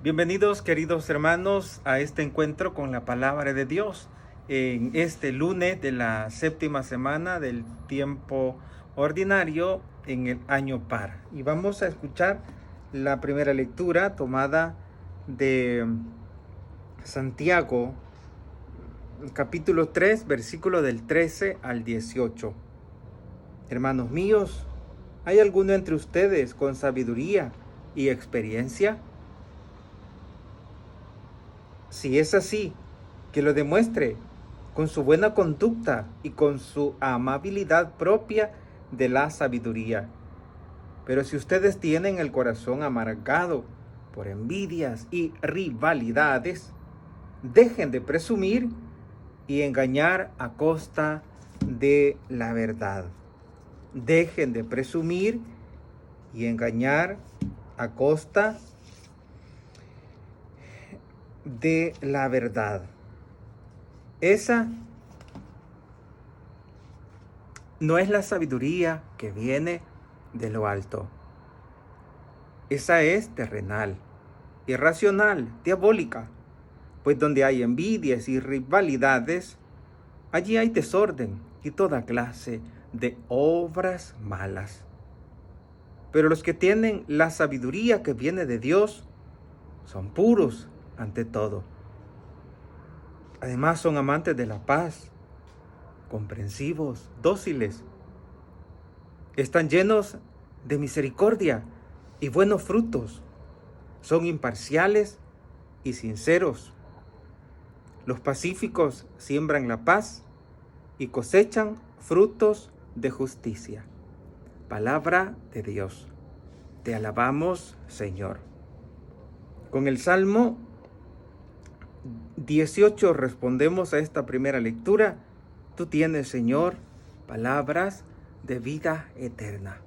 Bienvenidos, queridos hermanos, a este encuentro con la palabra de Dios en este lunes de la séptima semana del tiempo ordinario en el año par. Y vamos a escuchar la primera lectura tomada de Santiago, capítulo 3, versículo del 13 al 18. Hermanos míos, ¿hay alguno entre ustedes con sabiduría y experiencia? Si es así, que lo demuestre con su buena conducta y con su amabilidad propia de la sabiduría. Pero si ustedes tienen el corazón amargado por envidias y rivalidades, dejen de presumir y engañar a costa de la verdad. Dejen de presumir y engañar a costa de la verdad. Esa no es la sabiduría que viene de lo alto. Esa es terrenal, irracional, diabólica. Pues donde hay envidias y rivalidades, allí hay desorden y toda clase de obras malas. Pero los que tienen la sabiduría que viene de Dios son puros ante todo. Además son amantes de la paz, comprensivos, dóciles. Están llenos de misericordia y buenos frutos. Son imparciales y sinceros. Los pacíficos siembran la paz y cosechan frutos de justicia. Palabra de Dios. Te alabamos, Señor. Con el Salmo 18 respondemos a esta primera lectura. Tú tienes, Señor, palabras de vida eterna.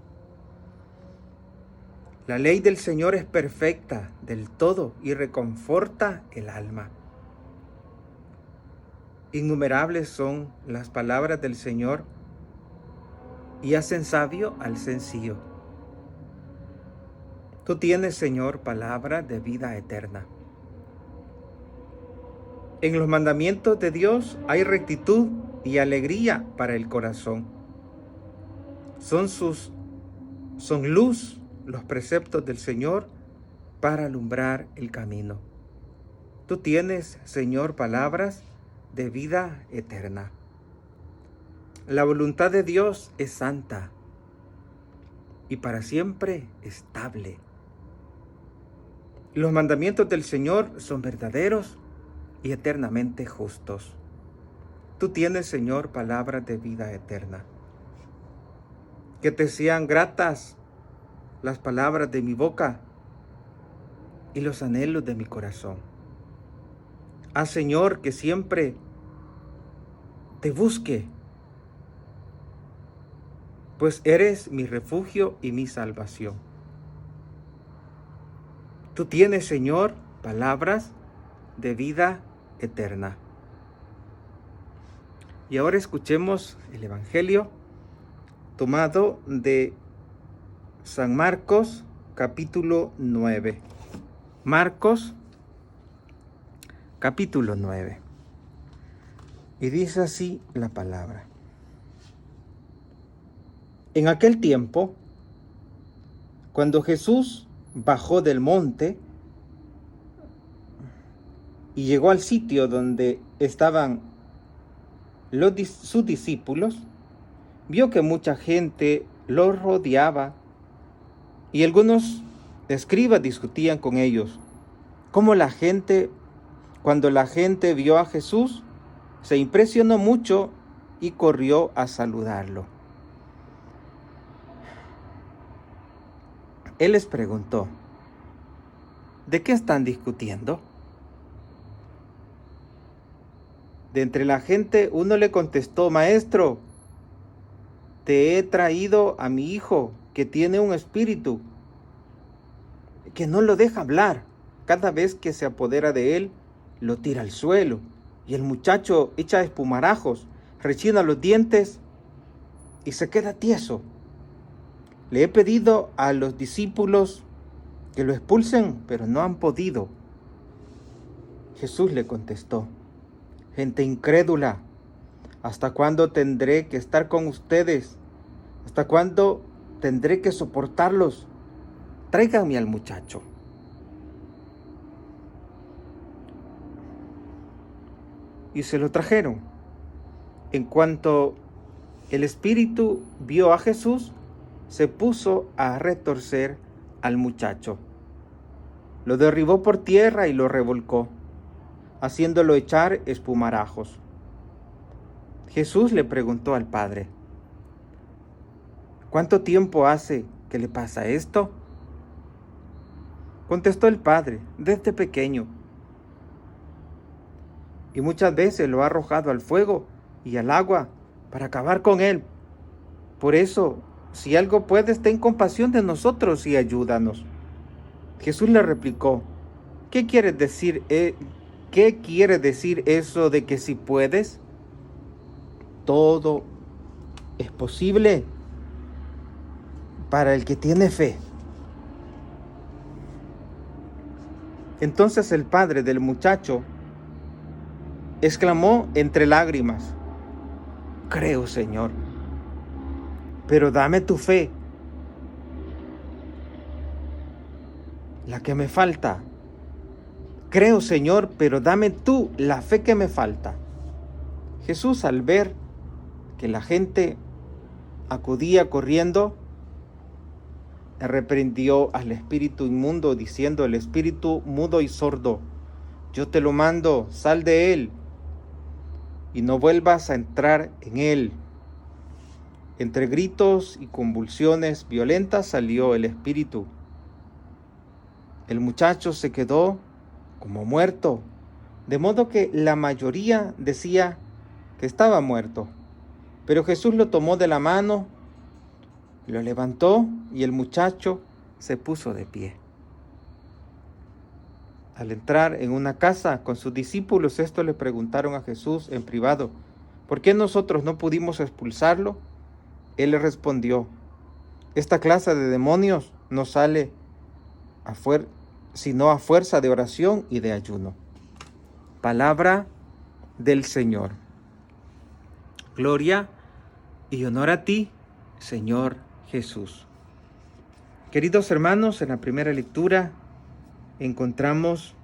La ley del Señor es perfecta del todo y reconforta el alma. Innumerables son las palabras del Señor y hacen sabio al sencillo. Tú tienes, Señor, palabra de vida eterna. En los mandamientos de Dios hay rectitud y alegría para el corazón. Son luz los preceptos del Señor para alumbrar el camino. Tú tienes, Señor, palabras de vida eterna. La voluntad de Dios es santa y para siempre estable. Los mandamientos del Señor son verdaderos y eternamente justos. Tú tienes, Señor, palabras de vida eterna. Que te sean gratas las palabras de mi boca y los anhelos de mi corazón. Haz, Señor, que siempre te busque, pues eres mi refugio y mi salvación. Tú tienes, Señor, palabras de vida eterna. Y ahora escuchemos el Evangelio tomado de San Marcos, capítulo 9. Marcos, capítulo 9. Y dice así la palabra. En aquel tiempo, cuando Jesús bajó del monte y llegó al sitio donde estaban sus discípulos, vio que mucha gente lo rodeaba y algunos escribas discutían con ellos. Cuando la gente vio a Jesús, se impresionó mucho y corrió a saludarlo. Él les preguntó, ¿de qué están discutiendo? De entre la gente uno le contestó, Maestro, te he traído a mi hijo que tiene un espíritu que no lo deja hablar. Cada vez que se apodera de él, lo tira al suelo y el muchacho echa espumarajos, rechina los dientes y se queda tieso. Le he pedido a los discípulos que lo expulsen, pero no han podido. Jesús le contestó: gente incrédula, ¿hasta cuándo tendré que estar con ustedes? ¿Hasta cuándo tendré que soportarlos? Tráiganme al muchacho. Y se lo trajeron. En cuanto el espíritu vio a Jesús, se puso a retorcer al muchacho. Lo derribó por tierra y lo revolcó, haciéndolo echar espumarajos. Jesús le preguntó al padre: ¿cuánto tiempo hace que le pasa esto? Contestó el padre: desde pequeño. Y muchas veces lo ha arrojado al fuego y al agua para acabar con él. Por eso, si algo puedes, ten compasión de nosotros y ayúdanos. Jesús le replicó: ¿Qué quiere decir eso de que si puedes? Todo es posible para el que tiene fe. Entonces el padre del muchacho exclamó entre lágrimas: creo, Señor, pero dame tu fe, la que me falta. Creo, Señor, pero dame tú la fe que me falta. Jesús, al ver que la gente acudía corriendo, reprendió al espíritu inmundo, diciendo: el espíritu mudo y sordo, yo te lo mando, sal de él y no vuelvas a entrar en él. Entre gritos y convulsiones violentas salió el espíritu. El muchacho se quedó como muerto, de modo que la mayoría decía que estaba muerto. Pero Jesús lo tomó de la mano, lo levantó y el muchacho se puso de pie. Al entrar en una casa con sus discípulos, estos le preguntaron a Jesús en privado: ¿por qué nosotros no pudimos expulsarlo? Él le respondió: esta clase de demonios no sale sino a fuerza de oración y de ayuno. Palabra del Señor. Gloria y honor a ti, Señor Jesús. Queridos hermanos, en la primera lectura encontramos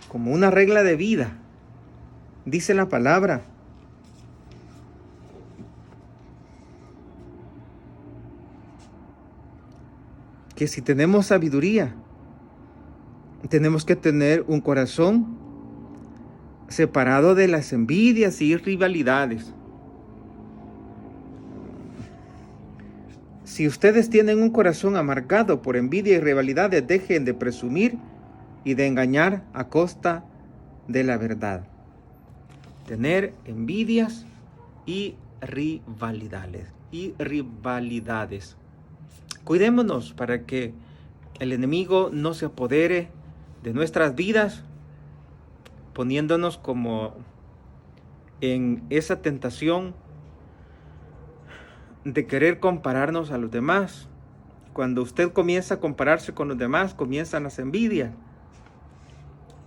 como una regla de vida. Dice la palabra: que si tenemos sabiduría, tenemos que tener un corazón separado de las envidias y rivalidades. Si ustedes tienen un corazón amargado por envidia y rivalidades, dejen de presumir y de engañar a costa de la verdad. Tener envidias y rivalidades. Cuidémonos para que el enemigo no se apodere de nuestras vidas, poniéndonos como en esa tentación de querer compararnos a los demás. Cuando usted comienza a compararse con los demás, comienzan las envidias.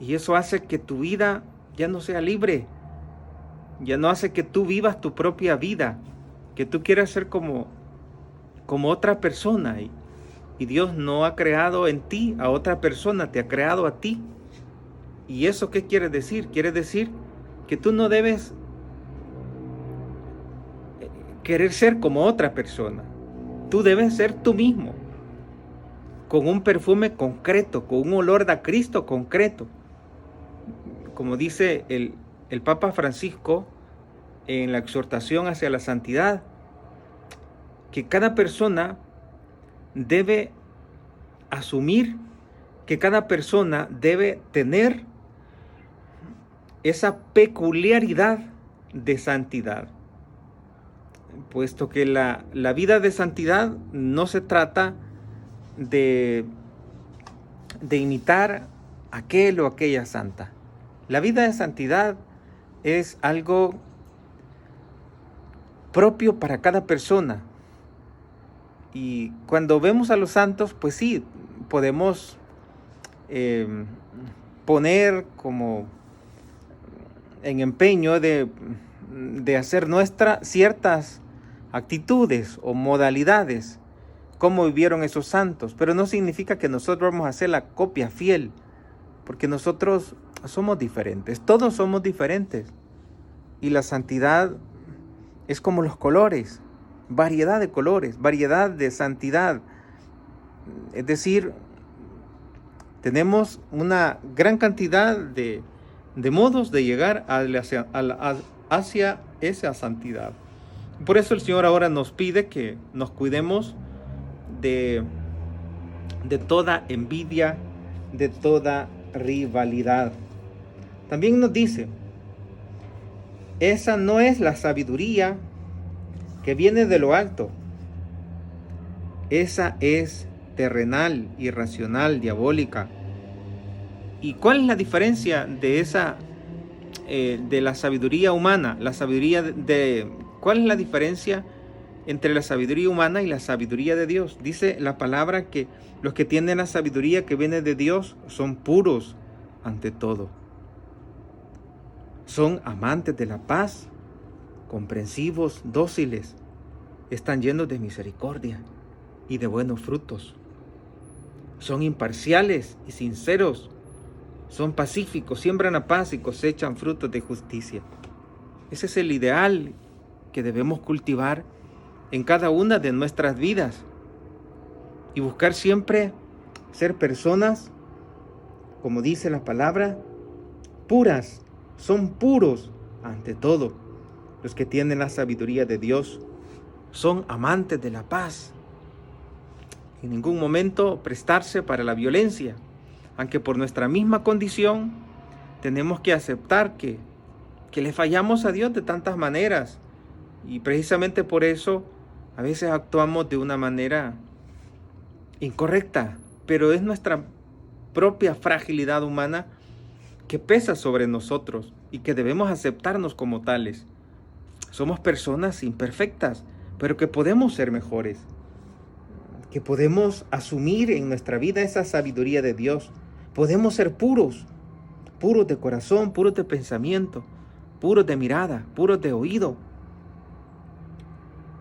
Y eso hace que tu vida ya no sea libre. Ya no hace que tú vivas tu propia vida, que tú quieras ser como otra persona. Y Dios no ha creado en ti a otra persona, te ha creado a ti. ¿Y eso qué quiere decir? Quiere decir que tú no debes querer ser como otra persona. Tú debes ser tú mismo, con un perfume concreto, con un olor a Cristo concreto. Como dice el Papa Francisco en la exhortación hacia la santidad, que cada persona debe asumir, que cada persona debe tener esa peculiaridad de santidad. Puesto que la vida de santidad no se trata de imitar aquel o aquella santa. La vida de santidad es algo propio para cada persona. Y cuando vemos a los santos, pues sí, podemos poner como en empeño de hacer nuestras ciertas actitudes o modalidades, como vivieron esos santos, pero no significa que nosotros vamos a hacer la copia fiel, porque nosotros somos diferentes, todos somos diferentes, y la santidad es como los colores, variedad de colores, variedad de santidad, es decir, tenemos una gran cantidad de modos de llegar hacia esa santidad. Por eso el Señor ahora nos pide que nos cuidemos de toda envidia, de toda rivalidad. También nos dice, esa no es la sabiduría que viene de lo alto. Esa es terrenal, irracional, diabólica. ¿Y cuál es la diferencia de esa, de la sabiduría humana? ¿Cuál es la diferencia entre la sabiduría humana y la sabiduría de Dios? Dice la palabra que los que tienen la sabiduría que viene de Dios son puros ante todo. Son amantes de la paz, comprensivos, dóciles, están llenos de misericordia y de buenos frutos. Son imparciales y sinceros, son pacíficos, siembran la paz y cosechan frutos de justicia. Ese es el ideal que debemos cultivar en cada una de nuestras vidas y buscar siempre ser personas, como dice la palabra, puras, son puros ante todo. Los que tienen la sabiduría de Dios son amantes de la paz. En ningún momento prestarse para la violencia, aunque por nuestra misma condición tenemos que aceptar que le fallamos a Dios de tantas maneras, y precisamente por eso a veces actuamos de una manera incorrecta, pero es nuestra propia fragilidad humana que pesa sobre nosotros y que debemos aceptarnos como tales. Somos personas imperfectas, pero que podemos ser mejores, que podemos asumir en nuestra vida esa sabiduría de Dios. Podemos ser puros, puros de corazón, puros de pensamiento, puros de mirada, puros de oído.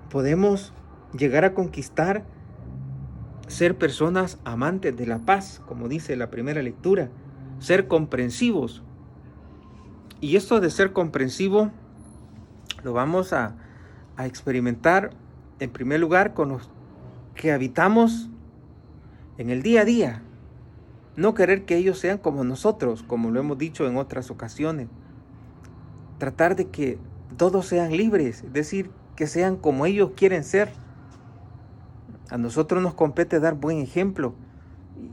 Podemos llegar a conquistar, ser personas amantes de la paz, como dice la primera lectura, ser comprensivos. Y esto de ser comprensivo lo vamos a experimentar en primer lugar con los que habitamos en el día a día. No querer que ellos sean como nosotros, como lo hemos dicho en otras ocasiones. Tratar de que todos sean libres, es decir, que sean como ellos quieren ser. A nosotros nos compete dar buen ejemplo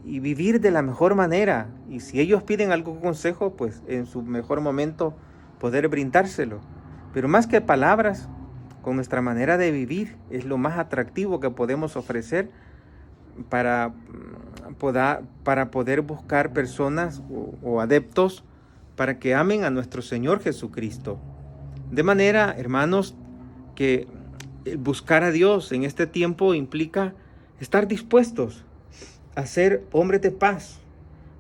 y vivir de la mejor manera. Y si ellos piden algún consejo, pues en su mejor momento poder brindárselo. Pero más que palabras, con nuestra manera de vivir es lo más atractivo que podemos ofrecer para poder buscar personas o adeptos para que amen a nuestro Señor Jesucristo. De manera, hermanos, que buscar a Dios en este tiempo implica estar dispuestos a ser hombres de paz,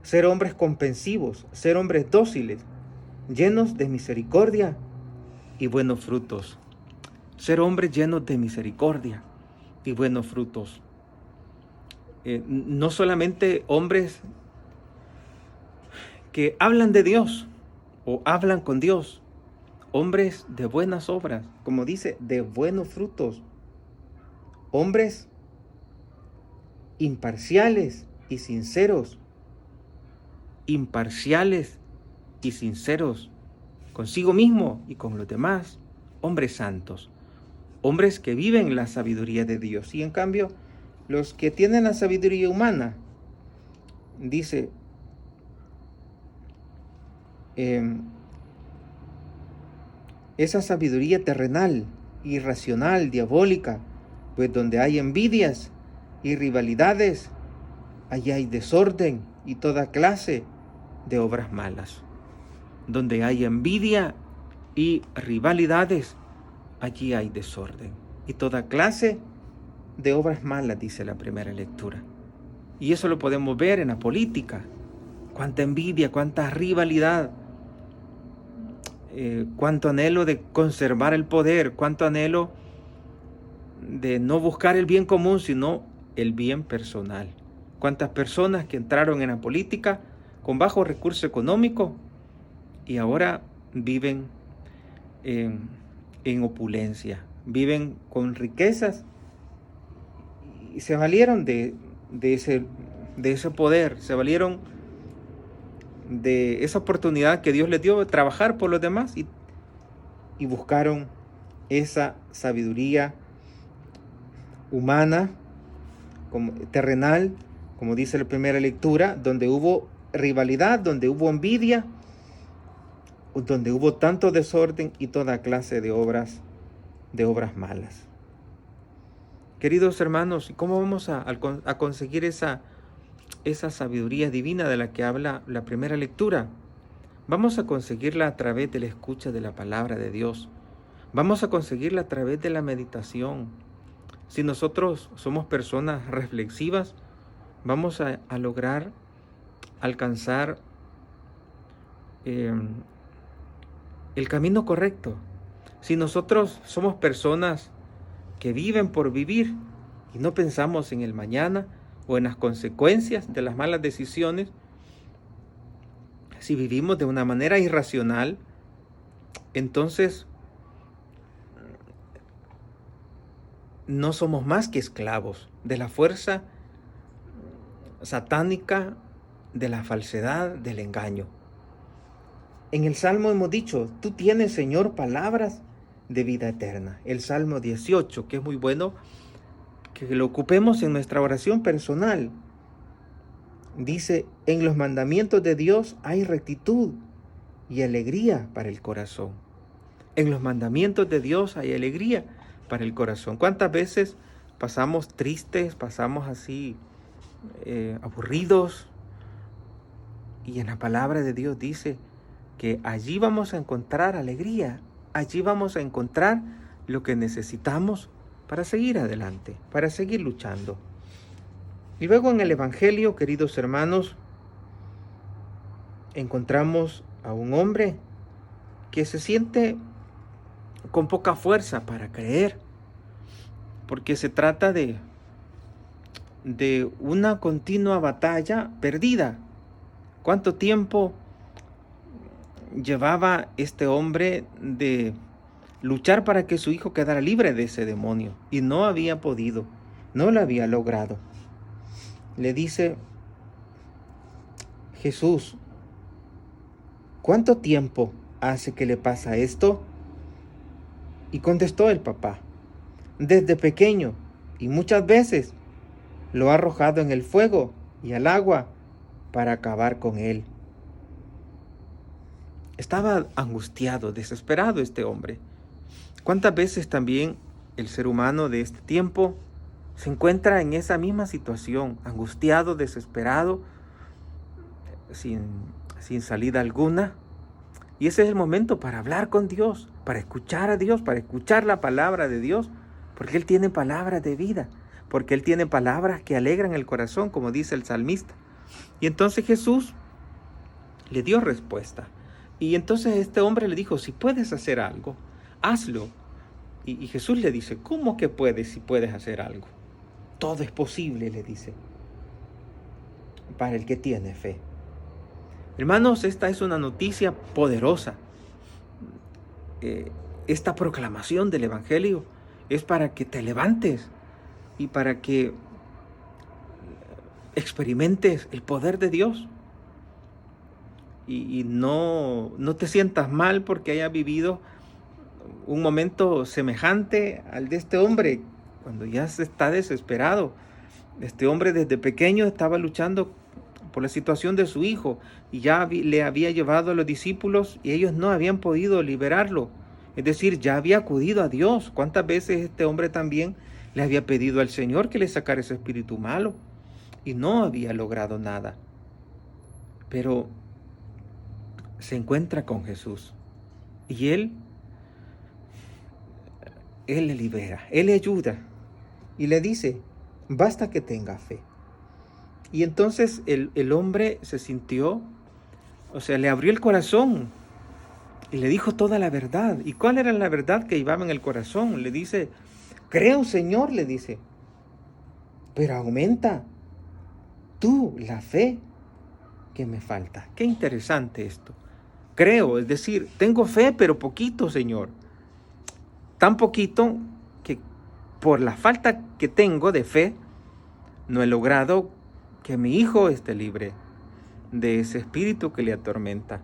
ser hombres comprensivos, ser hombres dóciles, llenos de misericordia y buenos frutos. Ser hombres llenos de misericordia y buenos frutos. No solamente hombres que hablan de Dios o hablan con Dios, hombres de buenas obras, como dice, de buenos frutos, hombres imparciales y sinceros, consigo mismo y con los demás, hombres santos, hombres que viven la sabiduría de Dios. Y en cambio, los que tienen la sabiduría humana, dice, esa sabiduría terrenal, irracional, diabólica, pues donde hay envidias y rivalidades, allí hay desorden y toda clase de obras malas. Donde hay envidia y rivalidades, allí hay desorden y toda clase de obras malas, dice la primera lectura. Y eso lo podemos ver en la política, cuánta envidia, cuánta rivalidad, cuánto anhelo de conservar el poder, cuánto anhelo de no buscar el bien común, sino el bien personal. Cuántas personas que entraron en la política con bajo recurso económico y ahora viven en opulencia, viven con riquezas y se valieron de ese poder, se valieron de esa oportunidad que Dios les dio de trabajar por los demás y buscaron esa sabiduría humana, terrenal, como dice la primera lectura, donde hubo rivalidad, donde hubo envidia, donde hubo tanto desorden y toda clase de obras malas. Queridos hermanos, ¿cómo vamos a conseguir esa sabiduría divina de la que habla la primera lectura? Vamos a conseguirla a través de la escucha de la palabra de Dios. Vamos a conseguirla a través de la meditación. Si nosotros somos personas reflexivas, vamos a lograr alcanzar el camino correcto. Si nosotros somos personas que viven por vivir y no pensamos en el mañana o en las consecuencias de las malas decisiones, si vivimos de una manera irracional, entonces no somos más que esclavos de la fuerza satánica, de la falsedad, del engaño. En el Salmo hemos dicho, tú tienes, Señor, palabras de vida eterna. El Salmo 18, que es muy bueno que lo ocupemos en nuestra oración personal. Dice, en los mandamientos de Dios hay rectitud y alegría para el corazón. En los mandamientos de Dios hay alegría para el corazón. ¿Cuántas veces pasamos tristes, pasamos así aburridos? Y en la palabra de Dios dice que allí vamos a encontrar alegría, allí vamos a encontrar lo que necesitamos para seguir adelante, para seguir luchando. Y luego en el Evangelio, queridos hermanos, encontramos a un hombre que se siente con poca fuerza para creer, porque se trata de una continua batalla perdida. ¿Cuánto tiempo llevaba este hombre de luchar para que su hijo quedara libre de ese demonio? Y no había podido, no lo había logrado. Le dice Jesús, ¿cuánto tiempo hace que le pasa esto? Y contestó el papá, desde pequeño, y muchas veces lo ha arrojado en el fuego y al agua para acabar con él. Estaba angustiado, desesperado este hombre. ¿Cuántas veces también el ser humano de este tiempo se encuentra en esa misma situación, angustiado, desesperado, sin salida alguna? Y ese es el momento para hablar con Dios, para escuchar a Dios, para escuchar la palabra de Dios, porque Él tiene palabras de vida, porque Él tiene palabras que alegran el corazón, como dice el salmista. Y entonces Jesús le dio respuesta. Y entonces este hombre le dijo, si puedes hacer algo, hazlo. Y Jesús le dice, ¿cómo que puedes si puedes hacer algo? Todo es posible, le dice, para el que tiene fe. Hermanos, esta es una noticia poderosa. Esta proclamación del Evangelio es para que te levantes y para que experimentes el poder de Dios. Y no te sientas mal porque hayas vivido un momento semejante al de este hombre, cuando ya se está desesperado. Este hombre desde pequeño estaba luchando por la situación de su hijo y ya le había llevado a los discípulos y ellos no habían podido liberarlo. Es decir, ya había acudido a Dios. ¿Cuántas veces este hombre también le había pedido al Señor que le sacara ese espíritu malo? Y no había logrado nada. Pero se encuentra con Jesús y Él le libera, Él le ayuda y le dice, basta que tenga fe. Y entonces el hombre se sintió, o sea, le abrió el corazón y le dijo toda la verdad. ¿Y cuál era la verdad que llevaba en el corazón? Le dice, creo, Señor, le dice, pero aumenta tú la fe que me falta. Qué interesante esto. Creo, es decir, tengo fe, pero poquito, Señor. Tan poquito que por la falta que tengo de fe, no he logrado que mi hijo esté libre de ese espíritu que le atormenta.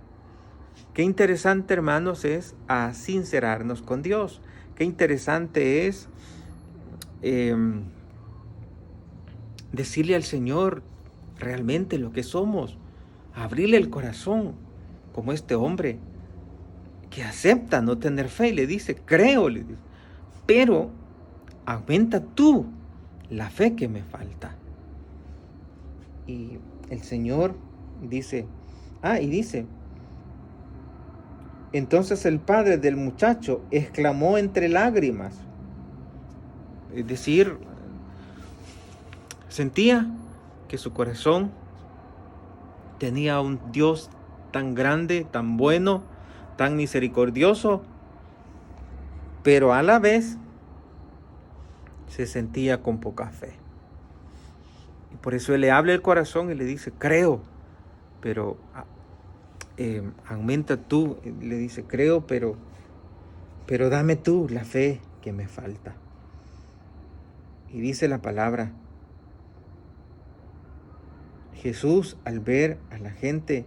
Qué interesante, hermanos, es a sincerarnos con Dios. Qué interesante es decirle al Señor realmente lo que somos, abrirle el corazón, como este hombre que acepta no tener fe y le dice, creo, le dice, pero aumenta tú la fe que me falta. Y el Señor dice, y dice, entonces el padre del muchacho exclamó entre lágrimas, es decir, sentía que su corazón tenía un Dios tan grande, tan bueno, tan misericordioso, pero a la vez se sentía con poca fe. Y por eso él le habla el corazón y le dice, creo, pero aumenta tú, le dice, creo, pero dame tú la fe que me falta. Y dice la palabra, Jesús, al ver a la gente,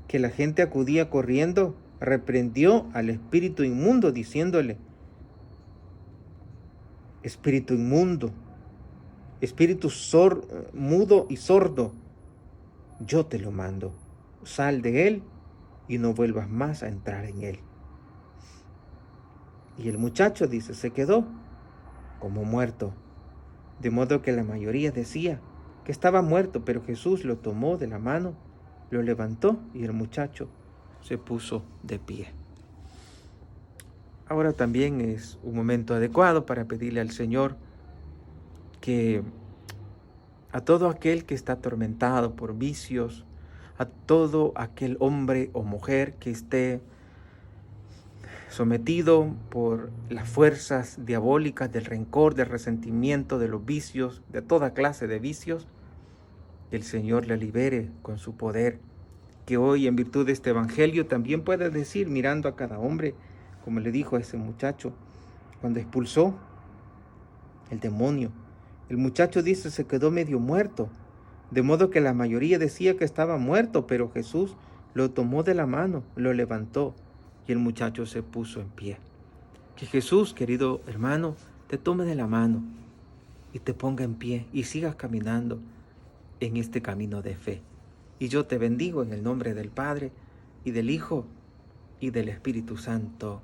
que la gente acudía corriendo, reprendió al espíritu inmundo, diciéndole, espíritu inmundo, espíritu mudo y sordo, yo te lo mando, sal de él y no vuelvas más a entrar en él. Y el muchacho, dice, se quedó como muerto, de modo que la mayoría decía que estaba muerto, pero Jesús lo tomó de la mano, lo levantó y el muchacho se puso de pie. Ahora también es un momento adecuado para pedirle al Señor que a todo aquel que está atormentado por vicios, a todo aquel hombre o mujer que esté sometido por las fuerzas diabólicas del rencor, del resentimiento, de los vicios, de toda clase de vicios, que el Señor le libere con su poder, que hoy en virtud de este evangelio también pueda decir, mirando a cada hombre, como le dijo a ese muchacho, cuando expulsó el demonio, el muchacho dice se quedó medio muerto, de modo que la mayoría decía que estaba muerto, pero Jesús lo tomó de la mano, lo levantó y el muchacho se puso en pie. Que Jesús, querido hermano, te tome de la mano y te ponga en pie y sigas caminando en este camino de fe. Y yo te bendigo en el nombre del Padre y del Hijo y del Espíritu Santo.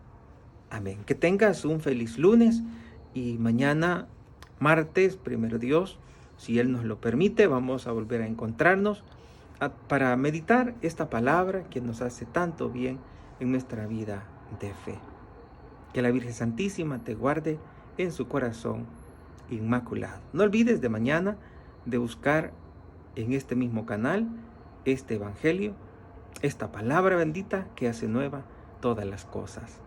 Amén. Que tengas un feliz lunes y mañana, martes, primero Dios, si Él nos lo permite, vamos a volver a encontrarnos para meditar esta palabra que nos hace tanto bien en nuestra vida de fe. Que la Virgen Santísima te guarde en su corazón inmaculado. No olvides de mañana de buscar en este mismo canal este evangelio, esta palabra bendita que hace nueva todas las cosas.